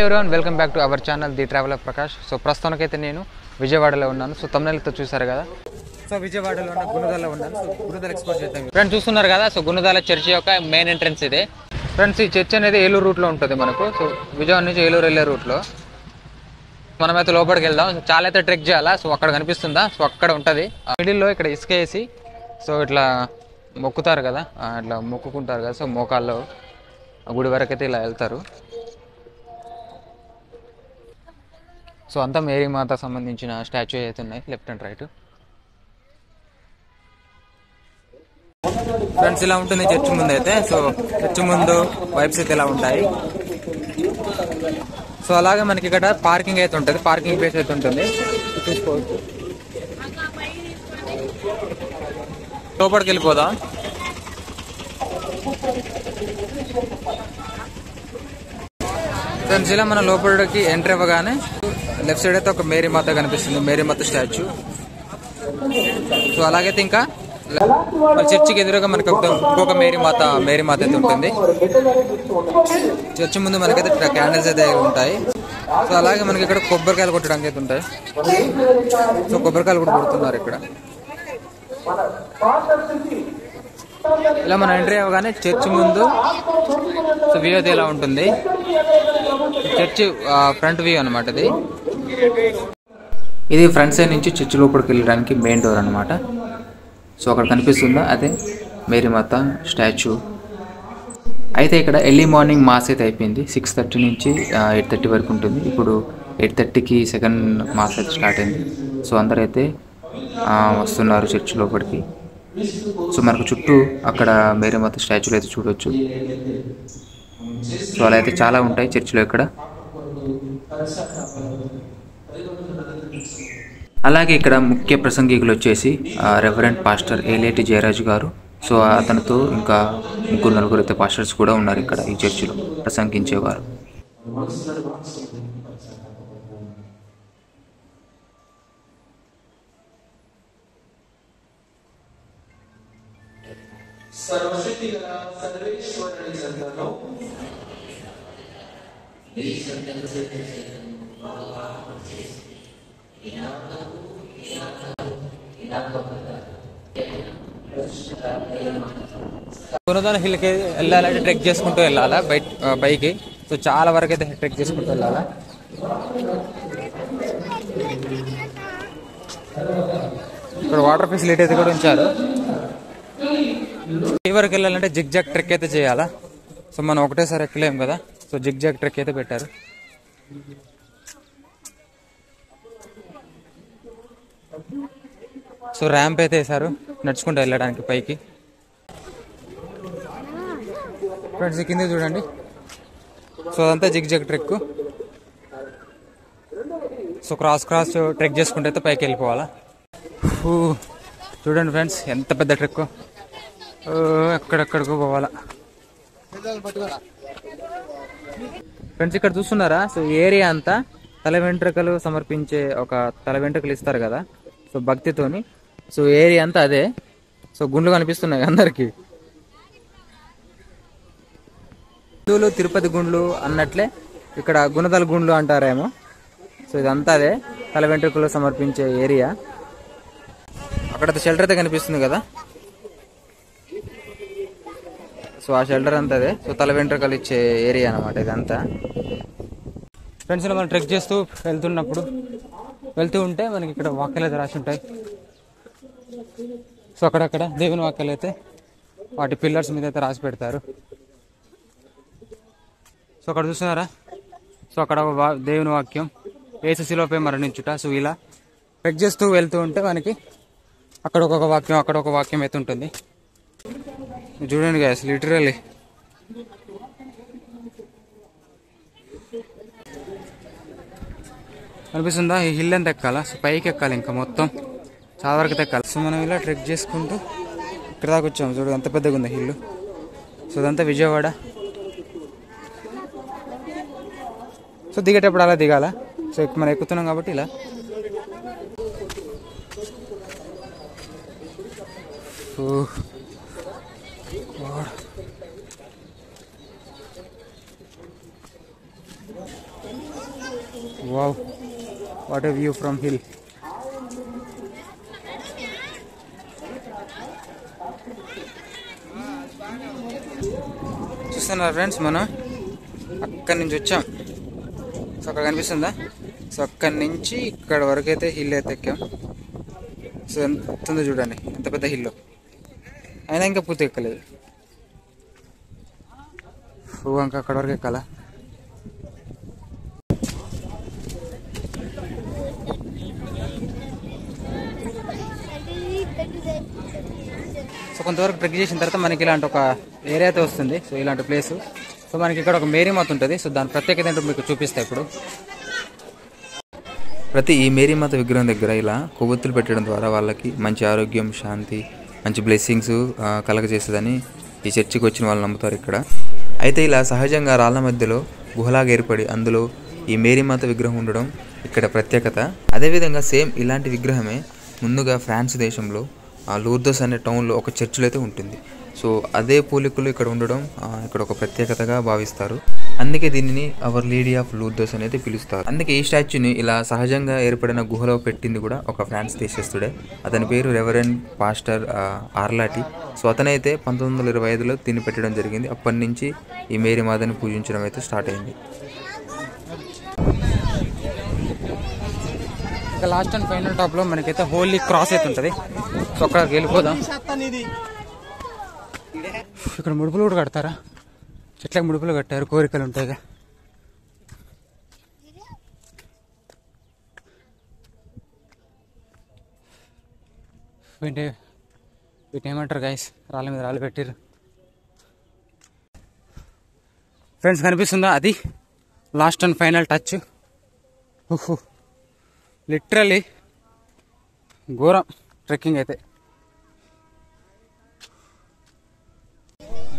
Everyone, welcome back to our channel the traveller Prakash. So ప్రస్తుతానికైతే నేను విజయవాడలో ఉన్నాను. సో తమ్ముళ్ళతో చూసారు కదా. సో విజయవాడలో ఉన్న గుణదలలో ఉన్నాను. సో గుణదల ఎక్స్ప్లోర్ చేద్దాం. ఫ్రెండ్స్ చూస్తున్నారు కదా. సో గుణదల చర్చి యొక్క మెయిన్ ఎంట్రన్స్ ఇదే. ఫ్రెండ్స్ ఈ చర్చ్ అనేది ఏలూరు రూట్లో ఉంటుంది మనకు. సో విజయవాడ నుంచి ఏలూరు వెళ్ళే రూట్లో మనమైతే లోపలికి వెళ్దాం. చాలా అయితే ట్రెక్ చేయాలా. సో అక్కడ కనిపిస్తుందా? సో అక్కడ ఉంటుంది మిడిల్లో ఇక్కడ ఇసుక వేసి సో ఇట్లా మొక్కుతారు కదా, ఇట్లా మొక్కుకుంటారు కదా. సో మోకాల్లో గుడి వరకు అయితే ఇలా వెళ్తారు. సో అంతా మేరీ మాత సంబంధించిన స్టాచ్యూ అయితే ఉన్నాయి లెఫ్ట్ అండ్ రైట్. ఫ్రెండ్స్ ఇలా ఉంటుంది చర్చ్ ముందు అయితే. సో చర్చ్ ముందు వైబ్స్ అయితే ఇలా ఉంటాయి. సో అలాగే మనకి ఇక్కడ పార్కింగ్ అయితే ఉంటుంది, పార్కింగ్ ప్లేస్ అయితే ఉంటుంది, చూసుకోవచ్చు. లోపలికి వెళ్ళిపోదాం. ఫ్రెండ్స్ ఇలా మన లోపలికి ఎంటర్ అవ్వగానే లెఫ్ట్ సైడ్ అయితే ఒక మేరీ మాత కనిపిస్తుంది, మేరీ మాత స్టాచ్యూ. సో అలాగైతే ఇంకా చర్చికి ఎదురుగా మనకి ఇంకొక మేరీ మాత అయితే ఉంటుంది. చర్చి ముందు మనకైతే క్యాండిల్స్ అయితే ఉంటాయి. సో అలాగే మనకి ఇక్కడ కొబ్బరికాయలు కొట్టడానికి అయితే ఉంటాయి. సో కొబ్బరికాయలు కూడా కొడుతున్నారు ఇక్కడ. ఇలా మనం ఎంట్రీ అవ్వగానే చర్చి ముందు సో వ్యూ అయితే ఇలా ఉంటుంది. చర్చి ఫ్రంట్ వ్యూ అనమాట ఇది. ఇది ఫ్రంట్ సైడ్ నుంచి చర్చి లోపలికి వెళ్ళడానికి మెయిన్ డోర్ అనమాట. సో అక్కడ కనిపిస్తుందా అదే మేరీ మాత స్టాచ్యూ. అయితే ఇక్కడ ఎర్లీ మార్నింగ్ మాస్ అయితే అయిపోయింది. 6:30 నుంచి 8:30 వరకు ఉంటుంది. ఇప్పుడు 8:30కి సెకండ్ మాస్ అయితే స్టార్ట్ అయింది. సో అందరూ అయితే వస్తున్నారు చర్చి లోపలికి. సో మనకు చుట్టూ అక్కడ మేరీ మాత స్టాచ్యూలు అయితే చూడవచ్చు. సో అలా అయితే చాలా ఉంటాయి చర్చిలో ఇక్కడ. అలాగే ఇక్కడ ముఖ్య ప్రసంగికులు వచ్చేసి రెవరెంట్ పాస్టర్ ఏలేటి జయరాజు గారు. సో అతనితో ఇంకా నలుగురు అయితే పాస్టర్స్ కూడా ఉన్నారు ఇక్కడ ఈ చర్చిలో ప్రసంగించేవారు. గుణదల హిల్కి వెళ్ళాలంటే ట్రెక్ చేసుకుంటూ వెళ్ళాలా పైకి. సో చాలా వరకు అయితే ట్రెక్ చేసుకుంటూ వెళ్ళాలా. ఇక్కడ వాటర్ ఫెసిలిటీ అయితే కూడా ఉంచారు. ఈ వరకు వెళ్ళాలంటే జిగ్ జాగ్ ట్రెక్ అయితే చేయాలా. సో మనం ఒకటేసారి ఎక్కలేం కదా. సో జిగ్ జాగ్ ట్రెక్ అయితే పెట్టారు. సో ర్యాంప్ అయితే వేసారు నడుచుకుంటూ వెళ్ళడానికి పైకి. ఫ్రెండ్స్ కింద చూడండి. సో అదంతా zigzag trek. So cross trek చేసుకుంటే అయితే పైకి వెళ్ళిపోవాలా. చూడండి ఫ్రెండ్స్ ఎంత పెద్ద ట్రెక్, ఎక్కడెక్కడికో పోవాలా. ఫ్రెండ్స్ ఇక్కడ చూస్తున్నారా. సో ఏరియా అంతా తల వెంట్రుకలు సమర్పించే ఒక తల వెంట్రుకలు ఇస్తారు కదా, సో భక్తితోని. సో ఏరియా అంతా అదే. సో గుండ్లు కనిపిస్తున్నాయి అందరికి. హిందువులు తిరుపతి గుండ్లు అన్నట్లే ఇక్కడ గుణదల గుండ్లు అంటారేమో. సో ఇదంతా అదే తల వెంట్రుకలు సమర్పించే ఏరియా. అక్కడ షెల్టర్ అయితే కనిపిస్తుంది కదా. సో ఆ షెల్టర్ అంతా అదే. సో తల వెంట్రుకలు ఇచ్చే ఏరియా అనమాట ఇదంతా. ఫ్రెండ్స్ మనం ట్రెక్ చేస్తూ వెళ్తూ ఉంటే మనకి ఇక్కడ వాక్యాలు అయితే రాసి ఉంటాయి. సో అక్కడక్కడ దేవుని వాక్యాలు అయితే వాటి పిల్లర్స్ మీద అయితే రాసి పెడతారు. సో అక్కడ చూస్తున్నారా. సో అక్కడ దేవుని వాక్యం యేసు శిలువపై మరణించుట. సో ఇలా ట్రెక్ చేస్తూ వెళ్తూ ఉంటే మనకి అక్కడ ఒక వాక్యం అయితే ఉంటుంది. చూడండి గాయ్స్, లిటరల్లీ అనిపిస్తుందా. ఈ హిల్ అంతా ఎక్కాలా. సో పైకి ఎక్కాలి, ఇంకా మొత్తం చాలా వరకు ఎక్కాలి. సో మనం ఇలా ట్రెక్ చేసుకుంటూ ఇక్కడ దాకా వచ్చాము. చూడు ఎంత పెద్దగా ఉంది హిల్. సో ఇదంతా విజయవాడ. సో దిగేటప్పుడు అలా దిగాల. సో మనం ఎక్కుతున్నాం కాబట్టి ఇలా. What a view from hill. చూస్తున్నారు ఫ్రెండ్స్, మనం అక్కడి నుంచి వచ్చాం. సో అక్కడ కనిపిస్తుందా? సో అక్కడి నుంచి ఇక్కడ వరకు అయితే హిల్ అయితే ఎక్కాం. సో ఎంత ఉందో చూడండి, ఎంత పెద్ద హిల్ అయినా ఇంకా పూర్తి ఎక్కలేదు. ఇంకా అక్కడ వరకు ఎక్కాలా? సో కొంతవరకు ట్రెక్ చేసిన తర్వాత మనకి ఇలాంటి ఒక ఏరియా అయితే వస్తుంది. సో ఇలాంటి ప్లేస్. సో మనకి ఇక్కడ ఒక మేరీమాత ఉంటుంది. సో దాని ప్రత్యేకత ఏంటో మీకు చూపిస్తాయి ఇప్పుడు. ప్రతి ఈ మేరీమాత విగ్రహం దగ్గర ఇలా కొవ్వొత్తులు పెట్టడం ద్వారా వాళ్ళకి మంచి ఆరోగ్యం, శాంతి, మంచి బ్లెస్సింగ్స్ కలగజేస్తుందని ఈ చర్చికి వచ్చిన వాళ్ళు నమ్ముతారు ఇక్కడ. అయితే ఇలా సహజంగా రాళ్ళ మధ్యలో గుహలాగా ఏర్పడి అందులో ఈ మేరీమాత విగ్రహం ఉండడం ఇక్కడ ప్రత్యేకత. అదేవిధంగా సేమ్ ఇలాంటి విగ్రహమే ముందుగా ఫ్రాన్స్ దేశంలో లూర్దస్ అనే టౌన్లో ఒక చర్చిలో అయితే ఉంటుంది. సో అదే పోలికలు ఇక్కడ ఉండడం ఇక్కడ ఒక ప్రత్యేకతగా భావిస్తారు. అందుకే దీనిని అవర్ లేడీ ఆఫ్ లూర్దస్ అనేది పిలుస్తారు. అందుకే ఈ స్టాచ్యూని ఇలా సహజంగా ఏర్పడిన గుహలో పెట్టింది కూడా ఒక ఫ్రాన్స్ దేశస్తుడే. అతని పేరు రెవరెండ్ పాస్టర్ ఆర్లాటి. సో అతనైతే 1925లో దీన్ని పెట్టడం జరిగింది. అప్పటి నుంచి ఈ మేరీమాతని పూజించడం అయితే స్టార్ట్ అయింది. ఇక లాస్ట్ అండ్ ఫైనల్ టాప్లో మనకైతే హోలీ క్రాస్ అయితే ఉంటుంది. సో అక్కడికి వెళ్ళిపోదాం. ఇక్కడ ముడుపులు కూడా కడతారా? చెట్లకు ముడుపులు కట్టారు, కోరికలు ఉంటాయిగా. వీటిని ఏమంటారు గైస్? రాళ్ళ మీద రాళ్ళు పెట్టారు. ఫ్రెండ్స్ కనిపిస్తుందా? అది last and final touch. Literally ఘోరం ట్రెక్కింగ్ అయితే.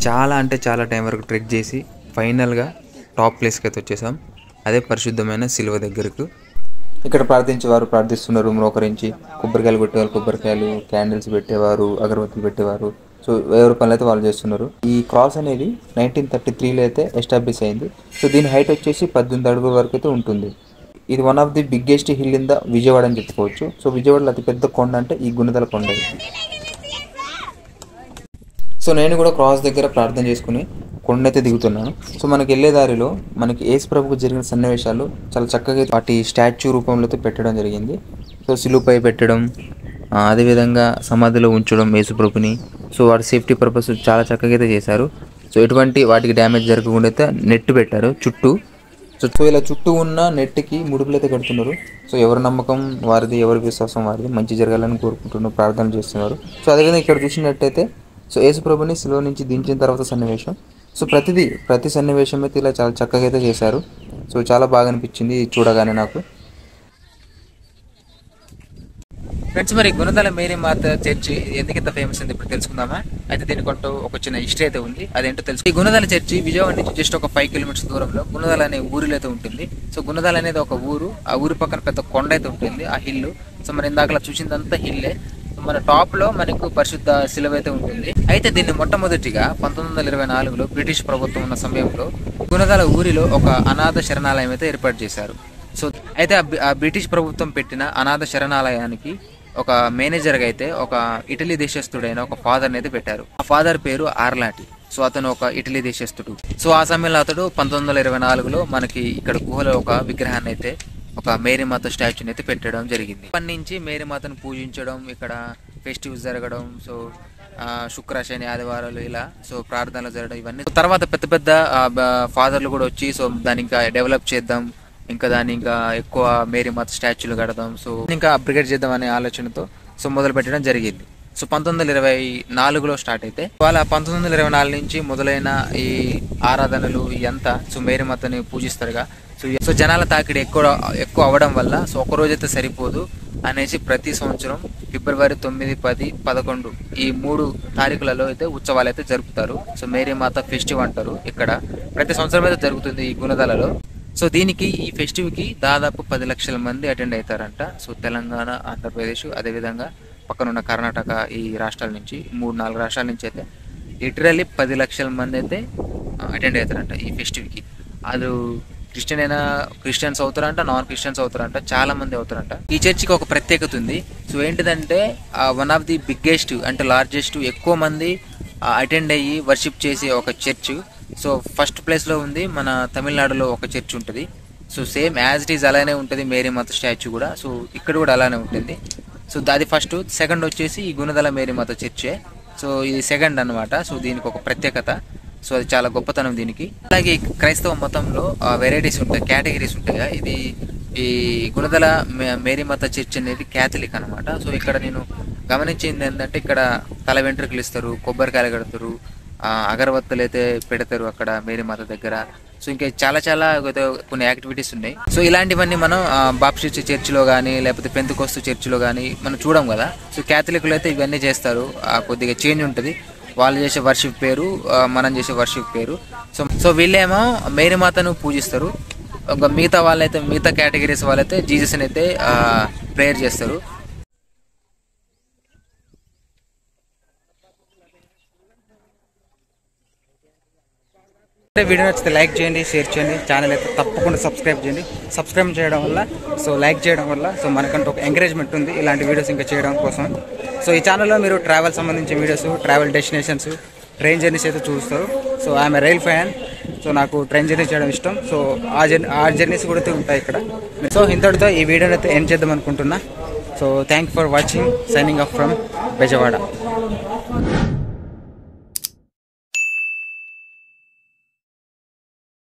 చాలా అంటే చాలా టైం వరకు ట్రెక్ చేసి ఫైనల్గా టాప్ ప్లేస్కి అయితే వచ్చేసాం. అదే పరిశుద్ధమైన సిలువ దగ్గరకు. ఇక్కడ ప్రార్థించేవారు ప్రార్థిస్తున్నారు, మోకరించి. కొబ్బరికాయలు కొట్టేవారు కొబ్బరికాయలు, క్యాండిల్స్ పెట్టేవారు, అగరబత్తులు పెట్టేవారు. సో ఎవరి పనులు అయితే వాళ్ళు చేస్తున్నారు. ఈ క్రాస్ అనేది 1933లో అయితే ఎస్టాబ్లిష్ అయింది. సో దీని హైట్ వచ్చేసి 18 అడుగుల వరకు అయితే ఉంటుంది. ఇది one of the biggest hill in the Vijayawada అని చెప్పుకోవచ్చు. సో విజయవాడలో అతిపెద్ద కొండ అంటే ఈ గుణదల కొండ. సో నేను కూడా క్రాస్ దగ్గర ప్రార్థన చేసుకుని కొండైతే దిగుతున్నాను. సో మనకి వెళ్ళే దారిలో మనకి యేసు ప్రభుకు జరిగిన సన్నివేశాలు చాలా చక్కగా వాటి స్టాచ్యూ రూపంలో పెట్టడం జరిగింది. సో సిలువపై పెట్టడం, అదేవిధంగా సమాధిలో ఉంచడం యేసు ప్రభుని. సో వాటి సేఫ్టీ పర్పస్ చాలా చక్కగా అయితే చేశారు. సో ఎటువంటి వాటికి డ్యామేజ్ జరగకుండా అయితే నెట్ పెట్టారు చుట్టూ. సో ఇలా చుట్టూ ఉన్న నెట్కి ముడుపులు అయితే కడుతున్నారు. సో ఎవరి నమ్మకం వారిది, ఎవరి విశ్వాసం వారిది. మంచి జరగాలని కోరుకుంటున్నారు, ప్రార్థన చేస్తున్నారు. సో అదేవిధంగా ఇక్కడ చూసినట్టయితే సో యేసు ప్రభుని శిలువ నుంచి దించిన తర్వాత సన్నివేశం. సో ప్రతి సన్నివేశం అయితే ఇలా చాలా చక్కగా అయితే చేశారు. సో చాలా బాగా అనిపించింది చూడగానే నాకు. ఫ్రెండ్స్, మరి గుణదల మేరీమాత చర్చి ఎందుకు ఇంత ఫేమస్ ఉంది ఇప్పుడు తెలుసుకుందామా? అయితే దీనికంటూ ఒక చిన్న హిస్టరీ అయితే ఉంది, అదేంటో తెలుసు. ఈ గుణదల చర్చి విజయవాడ నుంచి జస్ట్ ఒక 5 కిలోమీటర్స్ దూరంలో గుణదల అనే ఊరిలో అయితే ఉంటుంది. సో గుణదల అనేది ఒక ఊరు. ఆ ఊరి పక్కన పెద్ద కొండ అయితే ఉంటుంది, ఆ హిల్. సో మరి ఇందాకలా చూసిందంతా హిల్లే. మన టాప్ లో మనకు పరిశుద్ధ శిలువ అయితే ఉంటుంది. అయితే దీన్ని మొట్టమొదటిగా 1924లో బ్రిటిష్ ప్రభుత్వం ఉన్న సమయంలో గుణదల ఊరిలో ఒక అనాథ శరణాలయం అయితే ఏర్పాటు చేశారు. సో అయితే ఆ బ్రిటిష్ ప్రభుత్వం పెట్టిన అనాథ శరణాలయానికి ఒక మేనేజర్గా అయితే ఒక ఇటలీ దేశస్థుడైన ఒక ఫాదర్ని అయితే పెట్టారు. ఆ ఫాదర్ పేరు ఆర్లాటి. సో అతను ఒక ఇటలీ దేశస్థుడు. సో ఆ సమయంలో అతడు 1924లో మనకి ఇక్కడ గుహలో ఒక విగ్రహాన్ని అయితే, ఒక మేరీమాత స్టాచ్యూని అయితే పెట్టడం జరిగింది. అప్పటి నుంచి మేరీమాతను పూజించడం, ఇక్కడ ఫెస్టివల్స్ జరగడం, సో శుక్ర, శని, ఆదివారాలు ఇలా సో ప్రార్థనలు జరగడం, ఇవన్నీ తర్వాత పెద్ద పెద్ద ఫాదర్లు కూడా వచ్చి సో దాన్ని ఇంకా డెవలప్ చేద్దాం, ఇంకా దాన్ని ఇంకా ఎక్కువ మేరీమాత స్టాచ్యూలు కడదాం, సో ఇంకా అప్గ్రేడ్ చేద్దాం అనే ఆలోచనతో సో మొదలు పెట్టడం జరిగింది. సో 1924లో స్టార్ట్ అయితే వాళ్ళ 1924 నుంచి మొదలైన ఈ ఆరాధనలు ఇదంతా సో మేరీమాతని పూజిస్తారుగా. సో జనాల తాకిడి ఎక్కువ అవ్వడం వల్ల సో ఒక రోజైతే సరిపోదు అనేసి ప్రతి సంవత్సరం ఫిబ్రవరి 9, 10, 11 ఈ 3 తారీఖులలో అయితే ఉత్సవాలు అయితే జరుపుతారు. సో మేరీమాత ఫెస్టివ్ అంటారు. ఇక్కడ ప్రతి సంవత్సరం అయితే జరుగుతుంది ఈ గుణదలలో. సో దీనికి ఈ ఫెస్టివ్కి దాదాపు 10 లక్షల మంది అటెండ్ అవుతారంట. సో తెలంగాణ, ఆంధ్రప్రదేశ్, అదేవిధంగా పక్కనున్న కర్ణాటక ఈ రాష్ట్రాల నుంచి 3-4 రాష్ట్రాల నుంచి అయితే లిటరల్లీ 10 లక్షల మంది అయితే అటెండ్ అవుతారంట ఈ ఫెస్టివ్కి. అది క్రిస్టియన్స్ అవుతారంట, నాన్ క్రిస్టియన్స్ అవుతారంట, చాలా మంది అవుతారంట. ఈ చర్చికి ఒక ప్రత్యేకత ఉంది. సో ఏంటిదంటే వన్ ఆఫ్ ది బిగ్గెస్ట్ అంటే లార్జెస్ట్, ఎక్కువ మంది అటెండ్ అయ్యి వర్షిప్ చేసే ఒక చర్చ్. సో ఫస్ట్ ప్లేస్లో ఉంది మన తమిళనాడులో ఒక చర్చ్ ఉంటుంది. So same as it is అలానే ఉంటుంది మేరీమాత స్టాచ్యూ కూడా. సో ఇక్కడ కూడా అలానే ఉంటుంది. సో అది ఫస్ట్. సెకండ్ వచ్చేసి ఈ గుణదల మేరీమాత చర్చే. సో ఇది సెకండ్ అనమాట. సో దీనికి ఒక ప్రత్యేకత. సో అది చాలా గొప్పతనం దీనికి. అలాగే క్రైస్తవ మతంలో వెరైటీస్ ఉంటాయి, కేటగిరీస్ ఉంటాయి. ఇది ఈ గుణదల మేరీమాత చర్చ్ అనేది క్యాథలిక్ అనమాట. సో ఇక్కడ నేను గమనించింది ఏంటంటే ఇక్కడ తల వెంట్రుకలు ఇస్తారు, కొబ్బరికాయలు కడతారు, అగరబత్తులు అయితే పెడతారు అక్కడ మేరీమాత దగ్గర. సో ఇంకా చాలా చాలా కొన్ని యాక్టివిటీస్ ఉన్నాయి. సో ఇలాంటివన్నీ మనం బాప్టిస్ట్ చర్చిలో కానీ లేకపోతే పెంతెకోస్తు చర్చిలో కానీ మనం చూడం కదా. సో క్యాథలిక్లు అయితే ఇవన్నీ చేస్తారు. కొద్దిగా చేంజ్ ఉంటుంది. వాళ్ళు చేసే వర్షిప్ పేరు, మనం చేసే వర్షిప్ పేరు. సో వీళ్ళేమో మేరీమాతను పూజిస్తారు. మిగతా వాళ్ళైతే, మిగతా కేటగిరీస్ వాళ్ళైతే జీసస్ని అయితే ప్రేయర్ చేస్తారు. వీడియో నచ్చితే లైక్ చేయండి, షేర్ చేయండి. ఛానల్ అయితే తప్పకుండా సబ్స్క్రైబ్ చేయండి. సబ్స్క్రైబ్ చేయడం వల్ల, సో లైక్ చేయడం వల్ల సో మనకంటూ ఒక ఎంకరేజ్మెంట్ ఉంది ఇలాంటి వీడియోస్ ఇంకా చేయడం కోసం. సో ఈ ఛానల్లో మీరు ట్రావెల్ సంబంధించిన videos, travel destinations, train journeys అయితే చూస్తారు. So I'm a rail fan. So నాకు ట్రైన్ జర్నీ చేయడం ఇష్టం. సో ఆ జర్నీస్ కూడా ఉంటాయి ఇక్కడ. సో ఇంతటితో ఈ వీడియోని అయితే ఎండ్ చేద్దాం అనుకుంటున్నా. So thank for watching. Signing off from Bezawada.